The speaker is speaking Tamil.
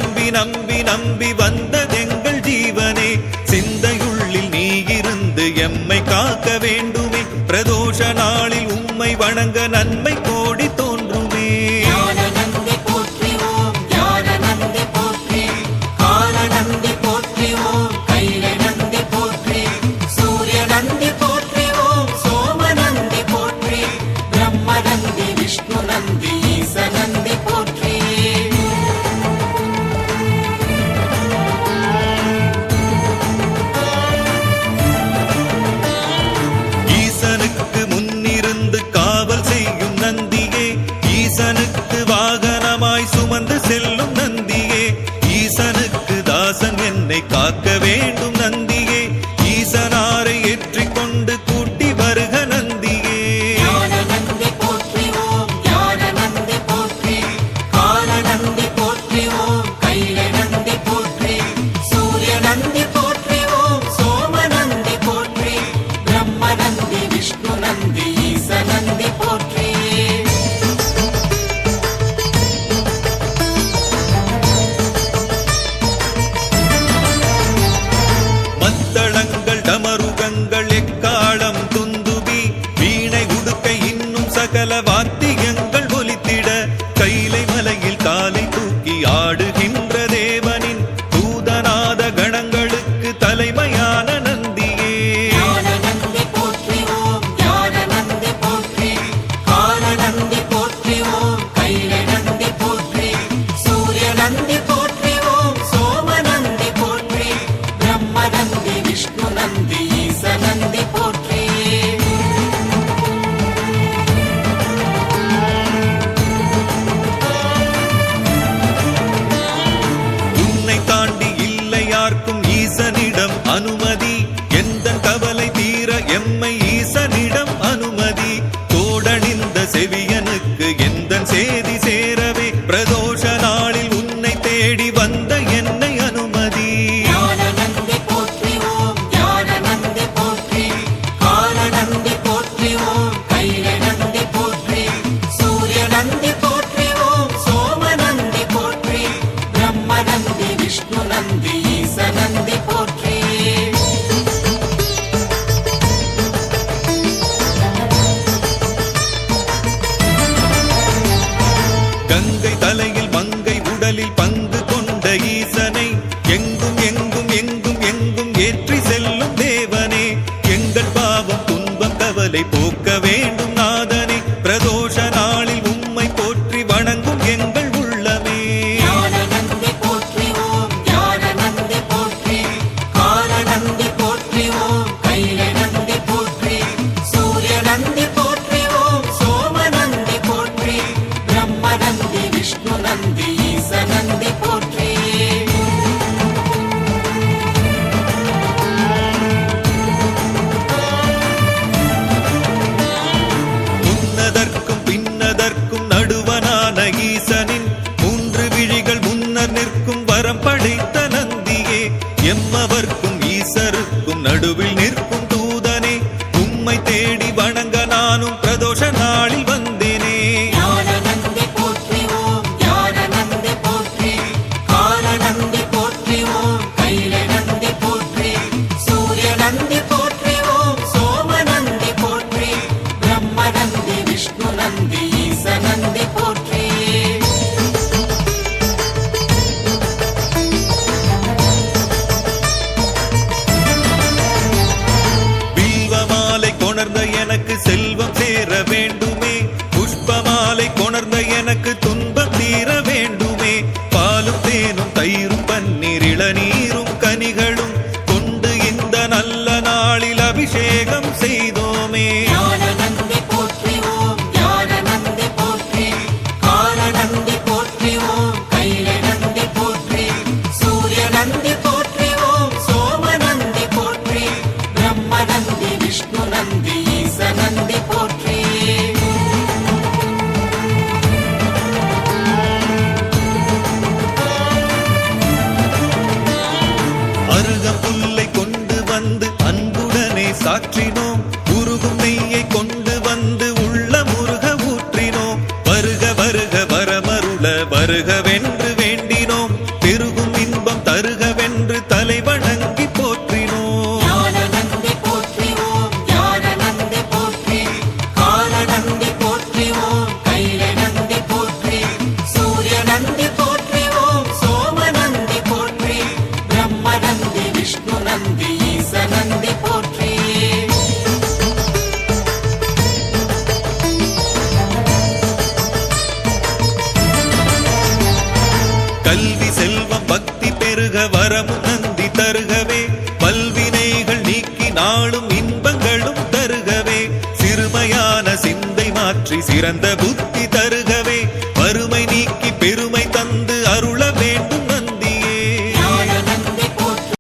நம்பி நம்பி நம்பி வந்ததெங்கள் ஜீவனே, சிந்தையுள்ளில் நீ இருந்து எம்மை காக்க வேண்டுமே. பிரதோஷ நாளில் உம்மை வணங்க நன்மை கோடி தோன்றுமே. ஈசனுக்கு வாகனமாய் சுமந்து செல்லும் நந்தியே, ஈசனுக்கு தாசன் என்னை காக்க வேண்டும் நந்தியே. ஈசனாரை ஏற்றிக் கொண்டு கூட்டி வருக நந்தியே. டமருகங்கள் எக்காலம் துந்துபி வீணை உடுக்கை இன்னும் சகல வாத்தியங்கள் ஒலித்திட, கைலை மலையில் காலை தூக்கி ஆடுகின்ற தேவனின் தூதநாத கணங்களுக்கு தலைமையான நந்தியே. ஈசனிடம் அனுமதி, எந்த கவலை தீர எம்மை ஈசனிடம் அனுமதி. தோடணிந்த செவியனுக்கு எந்த சேதி சேரவே, பிரதோஷ நாளில் உன்னை தேடி வந்த என்னை அனுமதி. கங்கை தலையில் மங்கை உடலில் பங்கு கொண்ட ஈசனை, எங்கும் எங்கும் எங்கும் எங்கும் ஏற்றி செல்லும் தேவனே. எங்கள் பாவம் துன்பம் கவலை போக்க வேண்டும் நாதனே, பிரதோஷ நாளில் உம்மை போற்றி வணங்கும் எங்கள் உள்ளமே. முன்னதற்கும் பின்னதற்கும் நடுவனான ஈசனின் மூன்று விழிகள் முன்னர் நிற்கும் வரம் படைத்த நந்தியே. எம்மவர்க்கும் ஈசருக்கும் நடுவில் நிற்கும் தூதனே, உம்மை தேடி வணங்க நானும் பிரதோஷ நாளில் வந்தேனே. எனக்கு செல்வம் சேர வேண்டுமே, புஷ்பமாலை கொணர்ந்த எனக்கு துன்பம் தீர வேண்டுமே. பாலும் தேனும் தயிரும் பன்னீர் இளநீரும் கனிகளும் கொண்டு இந்த நல்ல நாளில் அபிஷேகம் செய்தோமே. நாளும் இன்பங்களும் தருகவே சிறுமையான சிந்தை மாற்றி சிறந்த புத்தி தருக